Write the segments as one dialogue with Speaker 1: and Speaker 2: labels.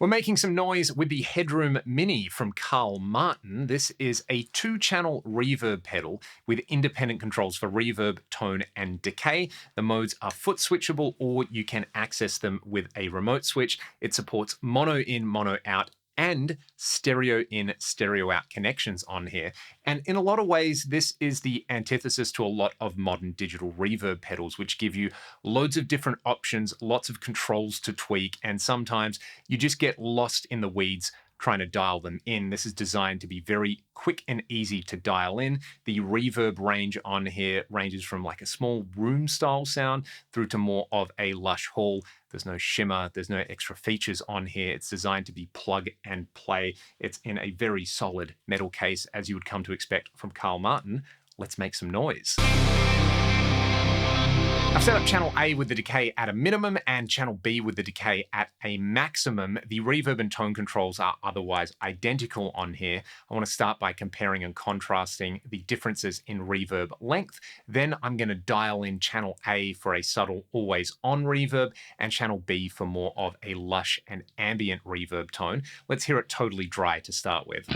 Speaker 1: We're making some noise with the Headroom Mini from Carl Martin. This is a 2-channel reverb pedal with independent controls for reverb, tone, and decay. The modes are foot switchable, or you can access them with a remote switch. It supports mono in, mono out, and stereo in, stereo out connections on here. And in a lot of ways, this is the antithesis to a lot of modern digital reverb pedals, which give you loads of different options, lots of controls to tweak, and sometimes you just get lost in the weeds trying to dial them in. This is designed to be very quick and easy to dial in. The reverb range on here ranges from like a small room style sound through to more of a lush hall. There's no shimmer, there's no extra features on here. It's designed to be plug and play. It's in a very solid metal case, as you would come to expect from Carl Martin. Let's make some noise. I've set up channel A with the decay at a minimum and channel B with the decay at a maximum. The reverb and tone controls are otherwise identical on here. I want to start by comparing and contrasting the differences in reverb length. Then I'm going to dial in channel A for a subtle always on reverb and channel B for more of a lush and ambient reverb tone. Let's hear it totally dry to start with.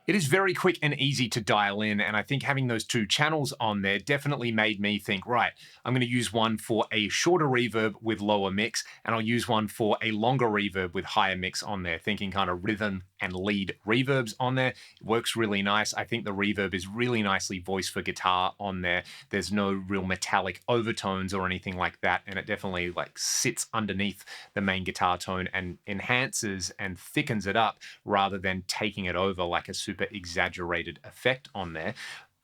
Speaker 1: It is very quick and easy to dial in, and I think having those two channels on there definitely made me think, right, I'm going to use one for a shorter reverb with lower mix, and I'll use one for a longer reverb with higher mix on there, thinking kind of rhythm and lead reverbs on there. It works really nice. I think the reverb is really nicely voiced for guitar on there. There's no real metallic overtones or anything like that, and it definitely like sits underneath the main guitar tone and enhances and thickens it up rather than taking it over like a super exaggerated effect on there.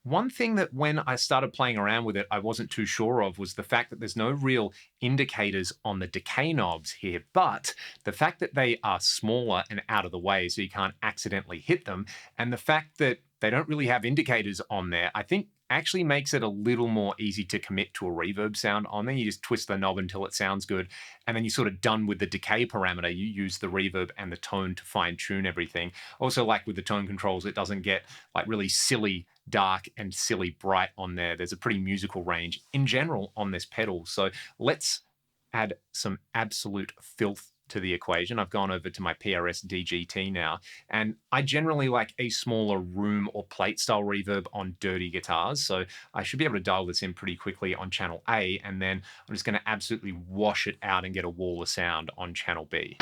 Speaker 1: One thing that when I started playing around with it, I wasn't too sure of was the fact that there's no real indicators on the decay knobs here, but the fact that they are smaller and out of the way so you can't accidentally hit them, and the fact that they don't really have indicators on there, I think actually makes it a little more easy to commit to a reverb sound on there. You just twist the knob until it sounds good, and then you're sort of done with the decay parameter. You use the reverb and the tone to fine tune everything. Also, like with the tone controls, it doesn't get like really silly dark and silly bright on there. There's a pretty musical range in general on this pedal. So let's add some absolute filth to the equation. I've gone over to my PRS DGT now, and I generally like a smaller room or plate style reverb on dirty guitars. So I should be able to dial this in pretty quickly on channel A, and then I'm just going to absolutely wash it out and get a wall of sound on channel B.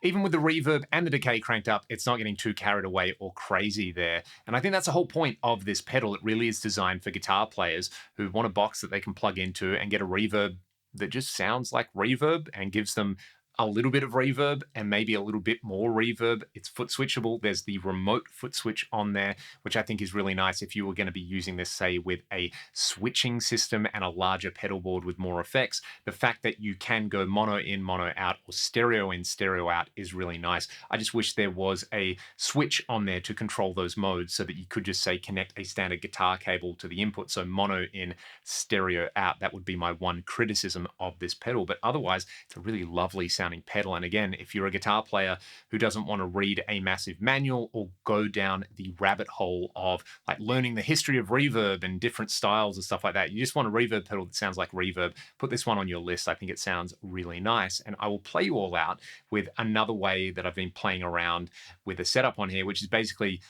Speaker 1: Even with the reverb and the decay cranked up, it's not getting too carried away or crazy there. And I think that's the whole point of this pedal. It really is designed for guitar players who want a box that they can plug into and get a reverb that just sounds like reverb and gives them a little bit of reverb and maybe a little bit more reverb. It's foot switchable. There's the remote foot switch on there, which I think is really nice if you were going to be using this, say, with a switching system and a larger pedal board with more effects. The fact that you can go mono in, mono out, or stereo in, stereo out is really nice. I just wish there was a switch on there to control those modes so that you could just say connect a standard guitar cable to the input. So mono in, stereo out. That would be my one criticism of this pedal. But otherwise, it's a really lovely sounding pedal. And again, if you're a guitar player who doesn't want to read a massive manual or go down the rabbit hole of like learning the history of reverb and different styles and stuff like that, you just want a reverb pedal that sounds like reverb, put this one on your list. I think it sounds really nice. And I will play you all out with another way that I've been playing around with a setup on here, which is basically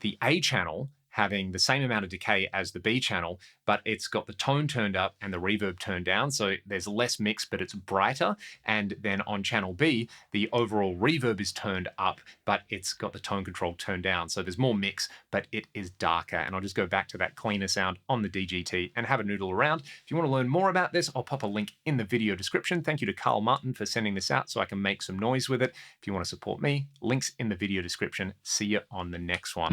Speaker 1: the A channel having the same amount of decay as the B channel, but it's got the tone turned up and the reverb turned down. So there's less mix, but it's brighter. And then on channel B, the overall reverb is turned up, but it's got the tone control turned down. So there's more mix, but it is darker. And I'll just go back to that cleaner sound on the DGT and have a noodle around. If you want to learn more about this, I'll pop a link in the video description. Thank you to Carl Martin for sending this out so I can make some noise with it. If you want to support me, links in the video description. See you on the next one.